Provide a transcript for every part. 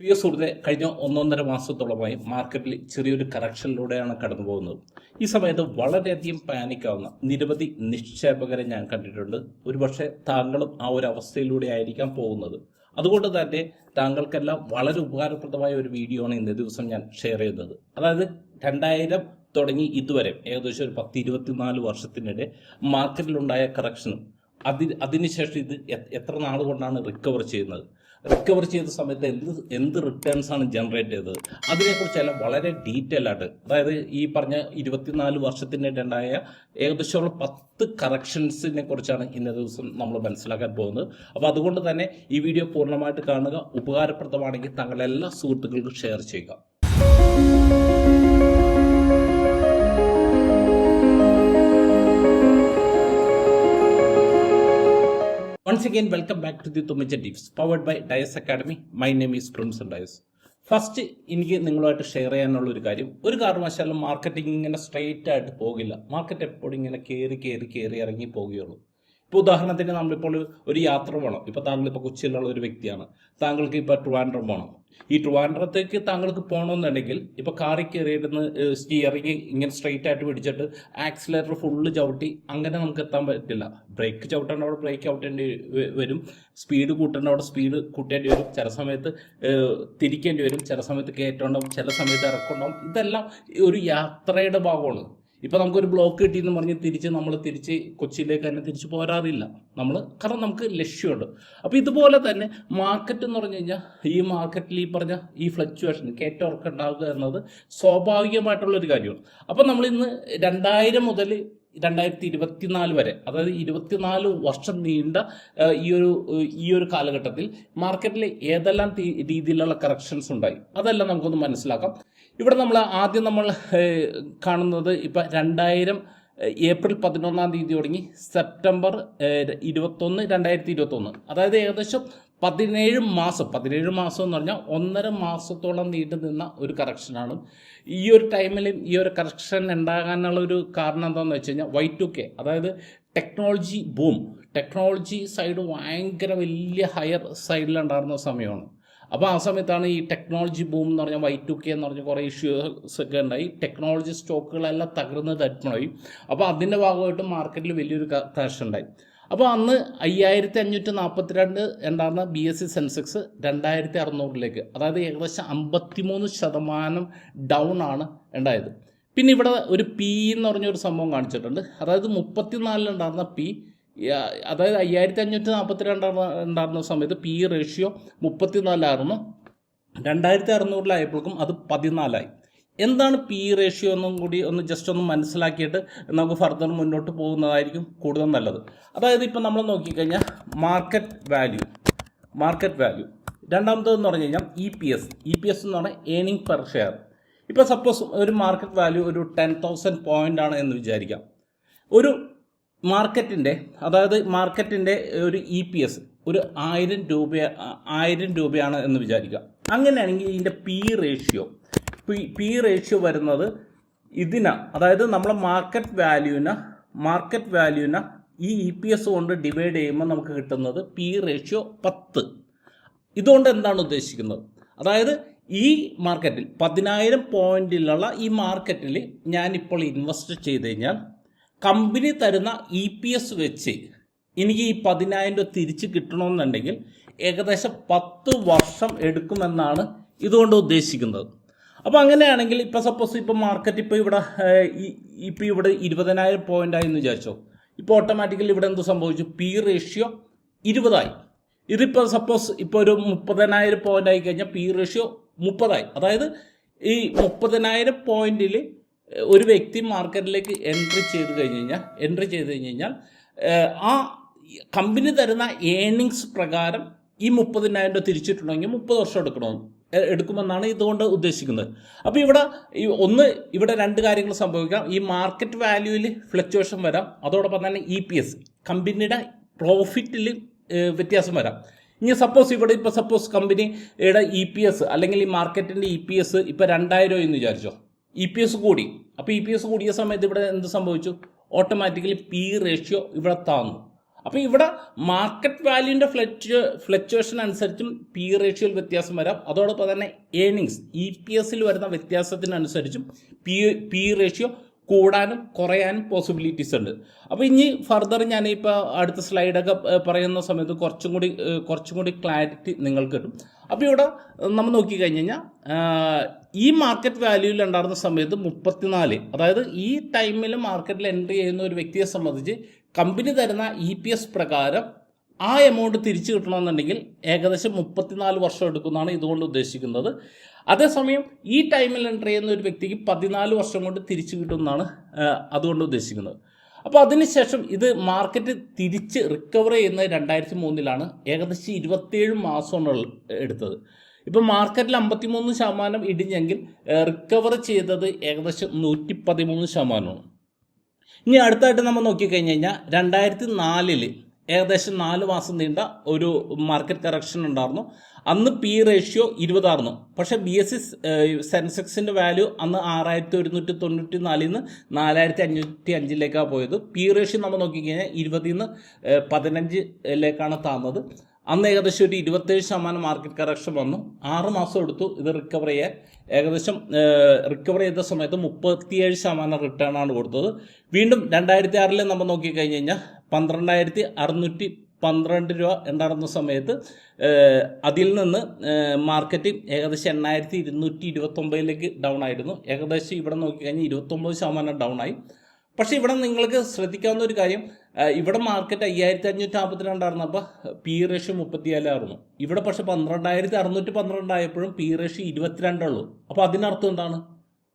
പ്രിയ സുഹൃത്തെ, കഴിഞ്ഞ ഒന്നൊന്നര മാസത്തോളമായി മാർക്കറ്റിൽ ചെറിയൊരു കറക്ഷനിലൂടെയാണ് കടന്നു പോകുന്നത്. ഈ സമയത്ത് വളരെയധികം പാനിക്കാവുന്ന നിരവധി നിക്ഷേപകരെ ഞാൻ കണ്ടിട്ടുണ്ട്. ഒരുപക്ഷെ താങ്കളും ആ ഒരു അവസ്ഥയിലൂടെ ആയിരിക്കാം പോകുന്നത്. അതുകൊണ്ട് തന്നെ താങ്കൾക്കെല്ലാം വളരെ ഉപകാരപ്രദമായ ഒരു വീഡിയോ ആണ് ഇന്നേ ദിവസം ഞാൻ ഷെയർ ചെയ്യുന്നത്. അതായത് 2000 തുടങ്ങി ഇതുവരെ ഏകദേശം ഒരു 10-24 വർഷത്തിനിടെ മാർക്കറ്റിലുണ്ടായ കറക്ഷനും അതിനുശേഷം ഇത് എത്ര നാൾ കൊണ്ടാണ് റിക്കവർ ചെയ്ത സമയത്ത് എന്ത് റിട്ടേൺസ് ആണ് ജനറേറ്റ് ചെയ്തത്, അതിനെക്കുറിച്ചെല്ലാം വളരെ ഡീറ്റെയിൽ ആയിട്ട്, അതായത് ഈ പറഞ്ഞ 24 വർഷത്തിനിടെ ഉണ്ടായ ഏകദേശം 10 കറക്ഷൻസിനെ കുറിച്ചാണ് ഇന്നേ ദിവസം നമ്മൾ മനസ്സിലാക്കാൻ പോകുന്നത്. അപ്പോൾ അതുകൊണ്ട് തന്നെ ഈ വീഡിയോ പൂർണ്ണമായിട്ട് കാണുക. ഉപകാരപ്രദമാണെങ്കിൽ താങ്കളുടെ എല്ലാ സുഹൃത്തുക്കൾക്കും ഷെയർ ചെയ്യുക. Once again, welcome back to the Tumicha Tips, powered by Dias Academy. My name is Crimson Dias. First എനിക്ക് നിങ്ങളുമായിട്ട് ഷെയർ ചെയ്യാനുള്ള ഒരു കാര്യം, ഒരു കാരണവശാലും മാർക്കറ്റിംഗ് ഇങ്ങനെ സ്ട്രെയിറ്റ് ആയിട്ട് പോകില്ല. മാർക്കറ്റ് എപ്പോഴും ഇങ്ങനെ കയറി ഇറങ്ങി പോവുകയുള്ളൂ. ഇപ്പോൾ ഉദാഹരണത്തിന് നമ്മളിപ്പോൾ ഒരു യാത്ര പോകണം. ഇപ്പോൾ താങ്കളിപ്പോൾ കൊച്ചിയിലുള്ള ഒരു വ്യക്തിയാണ്, താങ്കൾക്ക് ഇപ്പോൾ ട്രിവാൻഡ്രം പോകണം. ഈ ട്രിവാൻഡ്രത്തേക്ക് താങ്കൾക്ക് പോകണമെന്നുണ്ടെങ്കിൽ ഇപ്പോൾ കാറിൽ കയറിയിരുന്ന് സ്റ്റിയറിങ് ഇങ്ങനെ സ്ട്രെയിറ്റ് ആയിട്ട് പിടിച്ചിട്ട് ആക്സിലേറ്റർ ഫുള്ള് ചവിട്ടി അങ്ങനെ നമുക്ക് എത്താൻ പറ്റില്ല. ബ്രേക്ക് ചവിട്ടേണ്ട അവിടെ ബ്രേക്ക് ചവിട്ടേണ്ടി വരും, സ്പീഡ് കൂട്ടേണ്ട അവിടെ സ്പീഡ് കൂട്ടേണ്ടി വരും, ചില സമയത്ത് തിരിക്കേണ്ടി വരും, ചില സമയത്ത് കയറ്റമുണ്ടാവും, ചില സമയത്ത് ഇറക്കമുണ്ടാവും. ഇതെല്ലാം ഒരു യാത്രയുടെ ഭാഗമാണ്. ഇപ്പോൾ നമുക്കൊരു ബ്ലോക്ക് കിട്ടിയെന്ന് പറഞ്ഞ് നമ്മൾ തിരിച്ച് കൊച്ചിയിലേക്ക് തന്നെ തിരിച്ച് പോരാറില്ല കാരണം നമുക്ക് ലക്ഷ്യമുണ്ട്. അപ്പോൾ ഇതുപോലെ തന്നെ മാർക്കറ്റ് എന്ന് പറഞ്ഞു കഴിഞ്ഞാൽ ഈ മാർക്കറ്റിൽ ഈ പറഞ്ഞ ഈ ഫ്ലക്ച്വേഷൻ കയറ്റമൊക്കെ ഉണ്ടാവുക എന്നത് സ്വാഭാവികമായിട്ടുള്ളൊരു കാര്യമാണ്. അപ്പോൾ നമ്മളിന്ന് 2000 മുതൽ 2024 വരെ, അതായത് 24 വർഷം നീണ്ട ഈ ഒരു കാലഘട്ടത്തിൽ മാർക്കറ്റിൽ ഏതെല്ലാം രീതിയിലുള്ള കറക്ഷൻസ് ഉണ്ടായി അതെല്ലാം നമുക്കൊന്ന് മനസ്സിലാക്കാം. ഇവിടെ ആദ്യം നമ്മൾ കാണുന്നത് ഇപ്പം 2000 ഏപ്രിൽ 11 തീയതി തുടങ്ങി സെപ്റ്റംബർ 21, 2021, അതായത് ഏകദേശം 17 മാസം എന്ന് പറഞ്ഞാൽ 1.5 മാസത്തോളം നീണ്ടു നിന്ന ഒരു കറക്ഷനാണ്. ഈ ഒരു ടൈമിൽ ഈ ഒരു കറക്ഷൻ ഉണ്ടാകാനുള്ള ഒരു കാരണം എന്താണെന്ന് വെച്ച് കഴിഞ്ഞാൽ Y2K, അതായത് ടെക്നോളജി സൈഡ് ഭയങ്കര വലിയ ഹയർ സൈഡിലുണ്ടായിരുന്ന സമയമാണ്. അപ്പോൾ ആ സമയത്താണ് ഈ ടെക്നോളജി ബൂം എന്ന് പറഞ്ഞാൽ Y2K എന്ന് പറഞ്ഞ കുറേ ഇഷ്യൂസ് ഒക്കെ ഉണ്ടായി. ടെക്നോളജി സ്റ്റോക്കുകളെല്ലാം തകർന്ന് തരിപ്പണമായി. അപ്പോൾ അതിൻ്റെ ഭാഗമായിട്ട് മാർക്കറ്റിൽ വലിയൊരു കറക്ഷൻ ഉണ്ടായി. അപ്പോൾ അന്ന് 5542 ഉണ്ടായിരുന്ന BSE സെൻസെക്സ് 2600 അതായത് ഏകദേശം 53% ഡൗൺ ആണ് ഉണ്ടായത്. പിന്നെ ഇവിടെ ഒരു P എന്ന് പറഞ്ഞൊരു സംഭവം കാണിച്ചിട്ടുണ്ട്. അതായത് 34 ഉണ്ടായിരുന്ന P, അതായത് 5542 ഉണ്ടായിരുന്ന സമയത്ത് P റേഷ്യോ 34 ആയിരുന്നു. 2600 അത് 14. എന്താണ് P റേഷ്യോ എന്നും കൂടി ജസ്റ്റ് ഒന്ന് മനസ്സിലാക്കിയിട്ട് നമുക്ക് ഫർദർ മുന്നോട്ട് പോകുന്നതായിരിക്കും കൂടുതൽ നല്ലത്. അതായത് ഇപ്പം നമ്മൾ നോക്കിക്കഴിഞ്ഞാൽ മാർക്കറ്റ് വാല്യൂ രണ്ടാമത്തേതെന്ന് പറഞ്ഞു കഴിഞ്ഞാൽ EPS എന്ന് പറഞ്ഞാൽ ഏണിംഗ് പെർ ഷെയർ. ഇപ്പോൾ സപ്പോസ് ഒരു മാർക്കറ്റ് വാല്യൂ ഒരു 10,000 പോയിൻ്റ് ആണ് എന്ന് വിചാരിക്കാം. ഒരു മാർക്കറ്റിൻ്റെ ഒരു EPS ഒരു 1000 രൂപയാണ് എന്ന് വിചാരിക്കാം. അങ്ങനെയാണെങ്കിൽ ഇതിൻ്റെ P റേഷ്യോ വരുന്നത് അതായത് നമ്മളെ മാർക്കറ്റ് വാല്യൂവിനെ ഈ EPS കൊണ്ട് ഡിവൈഡ് ചെയ്യുമ്പോൾ നമുക്ക് കിട്ടുന്നത് P റേഷ്യോ 10. ഇതുകൊണ്ട് എന്താണ് ഉദ്ദേശിക്കുന്നത്? അതായത് ഈ മാർക്കറ്റിൽ 10,000 പോയിന്റിലുള്ള ഈ മാർക്കറ്റിൽ ഞാനിപ്പോൾ ഇൻവെസ്റ്റ് ചെയ്ത് കഴിഞ്ഞാൽ കമ്പനി തരുന്ന EPS വെച്ച് എനിക്ക് ഈ 10,000 തിരിച്ച് കിട്ടണമെന്നുണ്ടെങ്കിൽ ഏകദേശം 10 വർഷം എടുക്കുമെന്നാണ് ഇതുകൊണ്ട് ഉദ്ദേശിക്കുന്നത്. അപ്പോൾ അങ്ങനെയാണെങ്കിൽ ഇപ്പോൾ സപ്പോസ് ഇപ്പോൾ മാർക്കറ്റ് ഇപ്പോൾ ഇവിടെ 20,000 പോയിൻ്റ് ആയി എന്ന് വിചാരിച്ചോ. ഇപ്പോൾ ഓട്ടോമാറ്റിക്കലി ഇവിടെ എന്ത് സംഭവിച്ചു? P റേഷ്യോ 20 ഇതിപ്പോൾ സപ്പോസ് ഇപ്പോൾ ഒരു 30,000 പോയിൻ്റ് ആയി കഴിഞ്ഞാൽ P റേഷ്യോ 30. അതായത് ഈ 30,000 പോയിന്റിൽ ഒരു വ്യക്തി മാർക്കറ്റിലേക്ക് എൻട്രി ചെയ്ത് കഴിഞ്ഞാൽ ആ കമ്പനി തരുന്ന ഏണിങ്സ് പ്രകാരം ഈ 30,000 തിരിച്ചിട്ടുണ്ടെങ്കിൽ 30 വർഷം എടുക്കുമെന്നാണ് ഇതുകൊണ്ട് ഉദ്ദേശിക്കുന്നത്. അപ്പോൾ ഇവിടെ 2 കാര്യങ്ങൾ സംഭവിക്കാം. ഈ മാർക്കറ്റ് വാല്യൂവിൽ ഫ്ലക്ച്വേഷൻ വരാം, അതോടൊപ്പം തന്നെ EPS കമ്പനിയുടെ പ്രോഫിറ്റിൽ വ്യത്യാസം വരാം. ഇനി സപ്പോസ് കമ്പനിയുടെ EPS അല്ലെങ്കിൽ ഈ മാർക്കറ്റിൻ്റെ EPS ഇപ്പോൾ 2,000 എന്ന് വിചാരിച്ചോ. EPS കൂടി. അപ്പോൾ EPS കൂടിയ സമയത്ത് ഇവിടെ എന്ത് സംഭവിച്ചു? ഓട്ടോമാറ്റിക്കലി P റേഷ്യോ ഇവിടെ താന്നു. അപ്പോൾ ഇവിടെ മാർക്കറ്റ് വാല്യൂവിൻ്റെ ഫ്ലക്ച്വേഷൻ അനുസരിച്ചും പി റേഷ്യോയിൽ വ്യത്യാസം വരാം. അതോടൊപ്പം തന്നെ ഏണിങ്സ് EPSൽ വരുന്ന വ്യത്യാസത്തിനനുസരിച്ചും പി റേഷ്യോ കൂടാനും കുറയാനും പോസിബിലിറ്റീസ് ഉണ്ട്. അപ്പോൾ ഇനി ഫർദർ ഞാനിപ്പോൾ അടുത്ത സ്ലൈഡൊക്കെ പറയുന്ന സമയത്ത് കുറച്ചും കൂടി ക്ലാരിറ്റി നിങ്ങൾക്ക് കിട്ടും. അപ്പോൾ ഇവിടെ നമ്മൾ നോക്കിക്കഴിഞ്ഞ് കഴിഞ്ഞാൽ ഈ മാർക്കറ്റ് വാല്യൂവിൽ ഉണ്ടായിരുന്ന സമയത്ത് 34, അതായത് ഈ ടൈമിൽ മാർക്കറ്റിൽ എൻട്രി ചെയ്യുന്ന ഒരു വ്യക്തിയെ സംബന്ധിച്ച് കമ്പനി തരുന്ന EPS പ്രകാരം ആ എമൗണ്ട് തിരിച്ചു കിട്ടണമെന്നുണ്ടെങ്കിൽ ഏകദേശം 34 വർഷം എടുക്കുമെന്നാണ് ഇതുകൊണ്ട് ഉദ്ദേശിക്കുന്നത്. അതേസമയം ഈ ടൈമിൽ എൻ്റർ ചെയ്യുന്ന ഒരു വ്യക്തിക്ക് 14 വർഷം കൊണ്ട് തിരിച്ചു കിട്ടുമെന്നാണ് അതുകൊണ്ട് ഉദ്ദേശിക്കുന്നത്. അപ്പോൾ അതിനുശേഷം ഇത് മാർക്കറ്റ് തിരിച്ച് റിക്കവർ ചെയ്യുന്നത് 2003 ഏകദേശം 27 മാസമാണ് എടുത്തത്. ഇപ്പം മാർക്കറ്റിൽ 53% ഇടിഞ്ഞെങ്കിൽ റിക്കവർ ചെയ്തത് ഏകദേശം 113%. ഇനി അടുത്തായിട്ട് നമ്മൾ നോക്കിക്കഴിഞ്ഞ് കഴിഞ്ഞാൽ 2004 ഏകദേശം 4 മാസം നീണ്ട ഒരു മാർക്കറ്റ് കറക്ഷൻ ഉണ്ടായിരുന്നു. അന്ന് പി റേഷ്യോ 20 ആയിരുന്നു. പക്ഷേ BSE സെൻസെക്സിൻ്റെ വാല്യൂ അന്ന് 6194 നിന്ന് 4505 പോയത്. പി റേഷ്യോ നമ്മൾ നോക്കിക്കഴിഞ്ഞാൽ 20 നിന്ന് 15 താന്നത്. അന്ന് ഏകദേശം ഒരു 27% മാർക്കറ്റ് കറക്ഷൻ വന്നു. 6 മാസം എടുത്തു ഇത് റിക്കവർ ചെയ്യാൻ. ഏകദേശം റിക്കവർ ചെയ്ത സമയത്ത് 37% റിട്ടേൺ ആണ് കൊടുത്തത്. വീണ്ടും 2006 നമ്മൾ നോക്കിക്കഴിഞ്ഞ് കഴിഞ്ഞാൽ 12,612 രൂപ ഉണ്ടായിരുന്ന സമയത്ത് അതിൽ നിന്ന് മാർക്കറ്റ് ഏകദേശം 8,229 ഡൗൺ ആയിരുന്നു. ഏകദേശം ഇവിടെ നോക്കിക്കഴിഞ്ഞാൽ 29% ഡൗൺ ആയി. പക്ഷേ ഇവിടെ നിങ്ങൾക്ക് ശ്രദ്ധിക്കാവുന്ന ഒരു കാര്യം, ഇവിടെ മാർക്കറ്റ് 5,552 ആയിരുന്നപ്പോൾ പി റേഷ്യോ 34 ആയിരുന്നു. ഇവിടെ പക്ഷേ 12,612 ആയപ്പോഴും പി റേഷ്യോ 22 ഉള്ളൂ. അപ്പോൾ അതിനർത്ഥം എന്താണ്?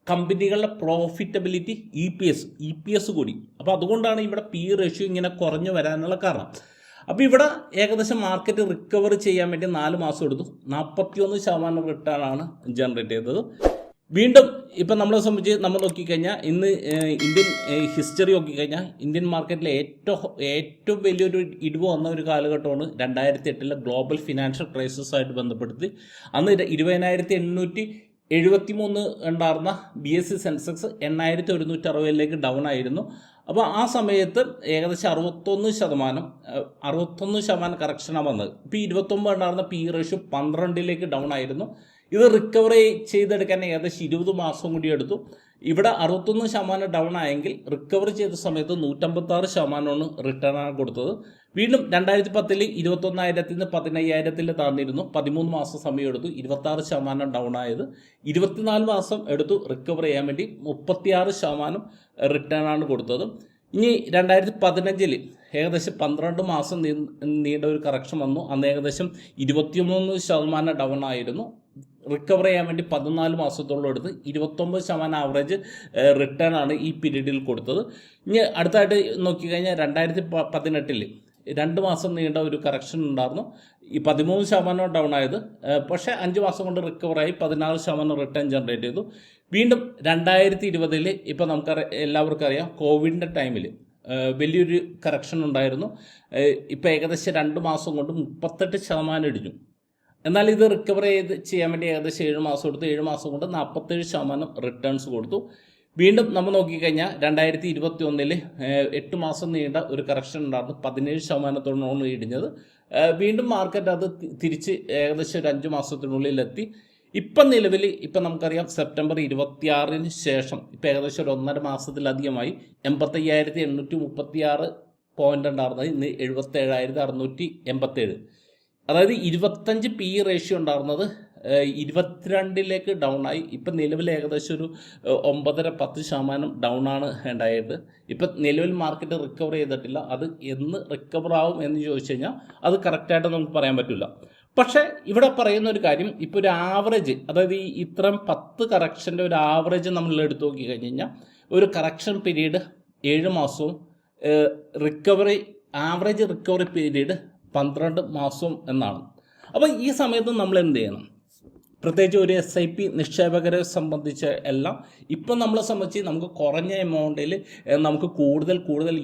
കമ്പനികളുടെ പ്രോഫിറ്റബിലിറ്റി EPS കൂടി. അപ്പോൾ അതുകൊണ്ടാണ് ഇവിടെ പി റേഷ്യോ ഇങ്ങനെ കുറഞ്ഞു വരാനുള്ള കാരണം. അപ്പോൾ ഇവിടെ ഏകദേശം മാർക്കറ്റ് റിക്കവർ ചെയ്യാൻ വേണ്ടി 4 മാസം എടുത്തു. 41% റിട്ടേൺ ആണ് ജനറേറ്റ് ചെയ്തത്. വീണ്ടും ഇപ്പം നമ്മളെ സംബന്ധിച്ച് നമ്മൾ നോക്കിക്കഴിഞ്ഞാൽ ഇന്ന് ഇന്ത്യൻ ഹിസ്റ്ററി നോക്കിക്കഴിഞ്ഞാൽ ഇന്ത്യൻ മാർക്കറ്റിൽ ഏറ്റവും വലിയൊരു ഇടിവ് വന്ന ഒരു കാലഘട്ടമാണ് 2008 ഗ്ലോബൽ ഫിനാൻഷ്യൽ ക്രൈസിസ് ആയിട്ട് ബന്ധപ്പെടുത്തി. അന്ന് 20,873 ഉണ്ടായിരുന്ന BSE സെൻസെക്സ് 8,160 ഡൗൺ ആയിരുന്നു. അപ്പോൾ ആ സമയത്ത് ഏകദേശം 61% കറക്ഷനാണ് വന്നത്. ഇപ്പോൾ 29 ഉണ്ടായിരുന്ന പി റേഷ്യോ 12 ഡൗൺ ആയിരുന്നു. ഇത് റിക്കവർ ചെയ്തെടുക്കാൻ ഏകദേശം 20 മാസം കൂടി എടുത്തു. ഇവിടെ 61% ഡൗൺ ആയെങ്കിൽ റിക്കവർ ചെയ്ത സമയത്ത് 156% റിട്ടേൺ ആണ് കൊടുത്തത്. വീണ്ടും 2010 21,000 നിന്ന് 15,000 താന്നിരുന്നു. 13 മാസം സമയം എടുത്തു. 26% ഡൗൺ ആയത്. 24 മാസം എടുത്തു റിക്കവർ ചെയ്യാൻ വേണ്ടി. 36% റിട്ടേൺ ആണ് കൊടുത്തത്. ഇനി 2015 ഏകദേശം 12 മാസം നീണ്ട ഒരു കറക്ഷൻ വന്നു. അന്ന് ഏകദേശം 23% ഡൗൺ ആയിരുന്നു. റിക്കവർ ചെയ്യാൻ വേണ്ടി 14 മാസത്തോളം എടുത്ത് 29% ആവറേജ് റിട്ടേൺ ആണ് ഈ പീരീഡിൽ കൊടുത്തത്. ഇനി അടുത്തായിട്ട് നോക്കിക്കഴിഞ്ഞാൽ 2018 2 മാസം നീണ്ട ഒരു കറക്ഷൻ ഉണ്ടായിരുന്നു. ഈ 13% ഡൗൺ ആയത്. പക്ഷേ 5 മാസം കൊണ്ട് റിക്കവറായി 16% റിട്ടേൺ ജനറേറ്റ് ചെയ്തു. വീണ്ടും 2020 ഇപ്പോൾ എല്ലാവർക്കും അറിയാം, കോവിഡിൻ്റെ ടൈമിൽ വലിയൊരു കറക്ഷൻ ഉണ്ടായിരുന്നു. ഇപ്പോൾ ഏകദേശം 2 മാസം കൊണ്ട് 38% ഇടിഞ്ഞു. എന്നാൽ ഇത് റിക്കവർ ചെയ്യാൻ വേണ്ടി ഏകദേശം 7 മാസം എടുത്തു. 7 മാസം കൊണ്ട് 47% റിട്ടേൺസ് കൊടുത്തു. വീണ്ടും നമ്മൾ നോക്കിക്കഴിഞ്ഞാൽ 2021 8 മാസം നീണ്ട ഒരു കറക്ഷൻ ഉണ്ടായിരുന്നു. 17% ഇടിഞ്ഞത്. വീണ്ടും മാർക്കറ്റ് അത് തിരിച്ച് ഏകദേശം ഒരു 5 മാസത്തിനുള്ളിലെത്തി. ഇപ്പം നിലവിൽ നമുക്കറിയാം സെപ്റ്റംബർ 26 ശേഷം ഇപ്പം ഏകദേശം ഒരു 1.5 മാസത്തിലധികമായി 85,836 പോയിന്റ് ഉണ്ടായിരുന്നത് ഇന്ന് 77,687. അതായത് 25 പി റേഷ്യോ ഉണ്ടായിരുന്നത് 22 ഡൗൺ ആയി. ഇപ്പം നിലവിൽ ഏകദേശം ഒരു 9.5% ഡൗൺ ആണ് ഉണ്ടായത്. ഇപ്പം നിലവിൽ മാർക്കറ്റ് റിക്കവർ ചെയ്തിട്ടില്ല. അത് എന്ന് റിക്കവർ ആവും എന്ന് ചോദിച്ചു കഴിഞ്ഞാൽ അത് കറക്റ്റായിട്ട് നമുക്ക് പറയാൻ പറ്റില്ല. പക്ഷേ ഇവിടെ പറയുന്ന ഒരു കാര്യം, ഇപ്പോൾ ഒരു ആവറേജ്, അതായത് ഈ ഇത്തരം 10 കറക്ഷൻ്റെ ഒരു ആവറേജ് നമ്മൾ എടുത്തു നോക്കി കഴിഞ്ഞ് കഴിഞ്ഞാൽ ഒരു കറക്ഷൻ പീരീഡ് 7 മാസവും ആവറേജ് റിക്കവറി പീരീഡ് 12 മാസവും എന്നാണ്. അപ്പോൾ ഈ സമയത്ത് നമ്മൾ എന്ത് ചെയ്യണം? പ്രത്യേകിച്ച് ഒരു SIP നിക്ഷേപകരെ സംബന്ധിച്ച് എല്ലാം ഇപ്പം നമ്മളെ സംബന്ധിച്ച് നമുക്ക് കുറഞ്ഞ എമൗണ്ടിൽ നമുക്ക് കൂടുതൽ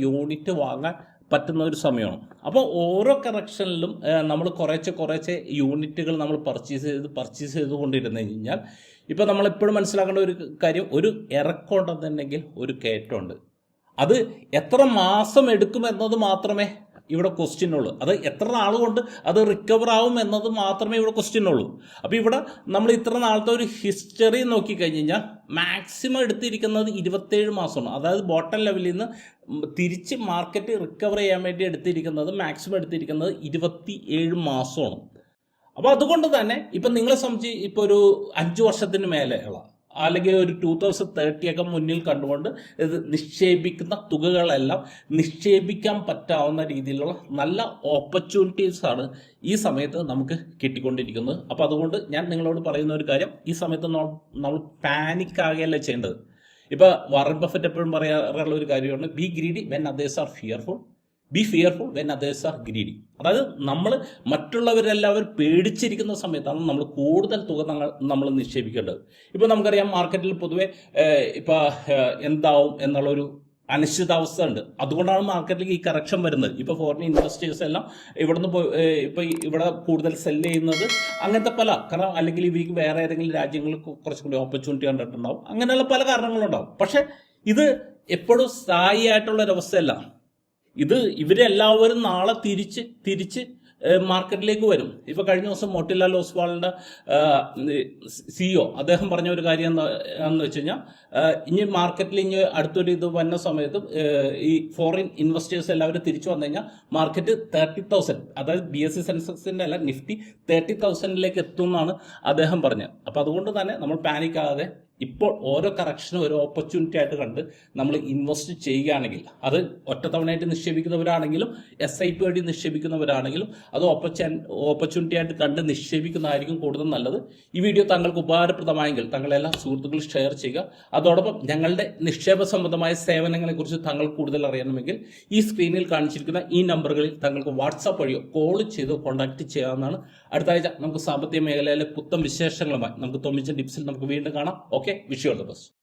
യൂണിറ്റ് വാങ്ങാൻ പറ്റുന്ന ഒരു സമയമാണ്. അപ്പോൾ ഓരോ കറക്ഷനിലും നമ്മൾ കുറേശ്ശെ യൂണിറ്റുകൾ നമ്മൾ പർച്ചേസ് ചെയ്തുകൊണ്ടിരുന്നു കഴിഞ്ഞാൽ ഇപ്പോൾ നമ്മളെപ്പോഴും മനസ്സിലാക്കേണ്ട ഒരു കാര്യം, ഒരു ഇറക്കമുണ്ടെന്നുണ്ടെങ്കിൽ ഒരു കയറ്റമുണ്ട്. അത് എത്ര മാസം എടുക്കുമെന്നത് മാത്രമേ ഇവിടെ ക്വസ്റ്റ്യൻ ഉള്ളൂ. അത് എത്ര നാൾ കൊണ്ട് അത് റിക്കവർ ആവും എന്നത് മാത്രമേ ഇവിടെ ക്വസ്റ്റ്യൻ ഉള്ളൂ. അപ്പോൾ ഇവിടെ നമ്മൾ ഇത്ര നാളത്തെ ഒരു ഹിസ്റ്ററി നോക്കിക്കഴിഞ്ഞ് കഴിഞ്ഞാൽ മാക്സിമം എടുത്തിരിക്കുന്നത് 27 മാസമാണ്. അതായത് ബോട്ടം ലെവലിൽ നിന്ന് തിരിച്ച് മാർക്കറ്റ് റിക്കവർ ചെയ്യാൻ വേണ്ടി എടുത്തിരിക്കുന്നത് മാക്സിമം എടുത്തിരിക്കുന്നത് 27 മാസമാണ്. അപ്പോൾ അതുകൊണ്ട് തന്നെ ഇപ്പം നിങ്ങളെ സംബന്ധിച്ച് ഇപ്പോൾ ഒരു 5 വർഷത്തിന് മേലെയുള്ള അല്ലെങ്കിൽ ഒരു 2030 ഒക്കെ മുന്നിൽ കണ്ടുകൊണ്ട് ഇത് നിക്ഷേപിക്കുന്ന തുകകളെല്ലാം നിക്ഷേപിക്കാൻ പറ്റാവുന്ന രീതിയിലുള്ള നല്ല ഓപ്പർച്യൂണിറ്റീസാണ് ഈ സമയത്ത് നമുക്ക് കിട്ടിക്കൊണ്ടിരിക്കുന്നത്. അപ്പോൾ അതുകൊണ്ട് ഞാൻ നിങ്ങളോട് പറയുന്ന ഒരു കാര്യം, ഈ സമയത്ത് നമ്മൾ പാനിക് ആകുകയല്ല ചെയ്യേണ്ടത്. ഇപ്പോൾ വാറൻ ബഫറ്റ് എപ്പോഴും പറയാറുള്ള ഒരു കാര്യമാണ്, B greedy when others are fearful, B fearful when others are greedy. അതായത് നമ്മൾ മറ്റുള്ളവരെല്ലാവരും പേടിച്ചിരിക്കുന്ന സമയത്താണ് നമ്മൾ കൂടുതൽ തുക നമ്മൾ നിക്ഷേപിക്കേണ്ടത്. ഇപ്പോൾ നമുക്കറിയാം മാർക്കറ്റിൽ പൊതുവെ ഇപ്പോൾ എന്താവും എന്നുള്ളൊരു അനിശ്ചിതാവസ്ഥ ഉണ്ട്. അതുകൊണ്ടാണ് മാർക്കറ്റിലേക്ക് ഈ കറക്ഷൻ വരുന്നത്. ഇപ്പോൾ ഫോറിൻ ഇൻവെസ്റ്റേഴ്സ് എല്ലാം ഇവിടുന്ന് ഇപ്പോൾ ഇവിടെ കൂടുതൽ സെല്ല് ചെയ്യുന്നത് അങ്ങനത്തെ പല കാരണം, അല്ലെങ്കിൽ ഇവർക്ക് വേറെ ഏതെങ്കിലും രാജ്യങ്ങളിൽ കുറച്ചും കൂടി ഓപ്പർച്യൂണിറ്റി കണ്ടിട്ടുണ്ടാവും. അങ്ങനെയുള്ള പല കാരണങ്ങളുണ്ടാവും. പക്ഷെ ഇത് എപ്പോഴും സ്ഥായിയായിട്ടുള്ളൊരവസ്ഥയല്ല. ഇവരെല്ലാവരും നാളെ തിരിച്ച് മാർക്കറ്റിലേക്ക് വരും. ഇപ്പോൾ കഴിഞ്ഞ ദിവസം മോട്ടിലാൽ ഓസ്വാളിൻ്റെ CEO അദ്ദേഹം പറഞ്ഞ ഒരു കാര്യം എന്താണെന്ന് വെച്ച് കഴിഞ്ഞാൽ, ഇനി മാർക്കറ്റിൽ ഇനി അടുത്തൊരു ഇത് വന്ന സമയത്തും ഈ ഫോറിൻ ഇൻവെസ്റ്റേഴ്സ് എല്ലാവരും തിരിച്ചു വന്നു കഴിഞ്ഞാൽ മാർക്കറ്റ് 30,000, അതായത് BSE സെൻസെക്സിൻ്റെ അല്ല നിഫ്റ്റി 30,000 എത്തും എന്നാണ് അദ്ദേഹം പറഞ്ഞത്. അപ്പോൾ അതുകൊണ്ട് തന്നെ നമ്മൾ പാനിക് ആകാതെ ഇപ്പോൾ ഓരോ കറക്ഷനും ഒരു ഓപ്പർച്യൂണിറ്റി ആയിട്ട് കണ്ട് നമ്മൾ ഇൻവെസ്റ്റ് ചെയ്യുകയാണെങ്കിൽ, അത് ഒറ്റത്തവണയായിട്ട് നിക്ഷേപിക്കുന്നവരാണെങ്കിലും SIP വഴി നിക്ഷേപിക്കുന്നവരാണെങ്കിലും അത് ഓപ്പർച്യൂണിറ്റി ആയിട്ട് കണ്ട് നിക്ഷേപിക്കുന്നതായിരിക്കും കൂടുതൽ നല്ലത്. ഈ വീഡിയോ താങ്കൾക്ക് ഉപകാരപ്രദമായെങ്കിൽ താങ്കളെല്ലാ സുഹൃത്തുക്കൾ ഷെയർ ചെയ്യുക. അതോടൊപ്പം ഞങ്ങളുടെ നിക്ഷേപ സംബന്ധമായ സേവനങ്ങളെക്കുറിച്ച് താങ്കൾ കൂടുതൽ അറിയണമെങ്കിൽ ഈ സ്ക്രീനിൽ കാണിച്ചിരിക്കുന്ന ഈ നമ്പറുകളിൽ താങ്കൾക്ക് വാട്സാപ്പ് വഴിയോ കോൾ ചെയ്തോ കോൺടാക്ട് ചെയ്യാവുന്നതാണ്. അടുത്ത ആഴ്ച നമുക്ക് സാമ്പത്തിക മേഖലയിലെ പുത്തൻ വിശേഷങ്ങളുമായി നമുക്ക് തൊമ്മിച്ച ടിപ്സിൽ നമുക്ക് വീണ്ടും കാണാം. Okay, wish you all the best.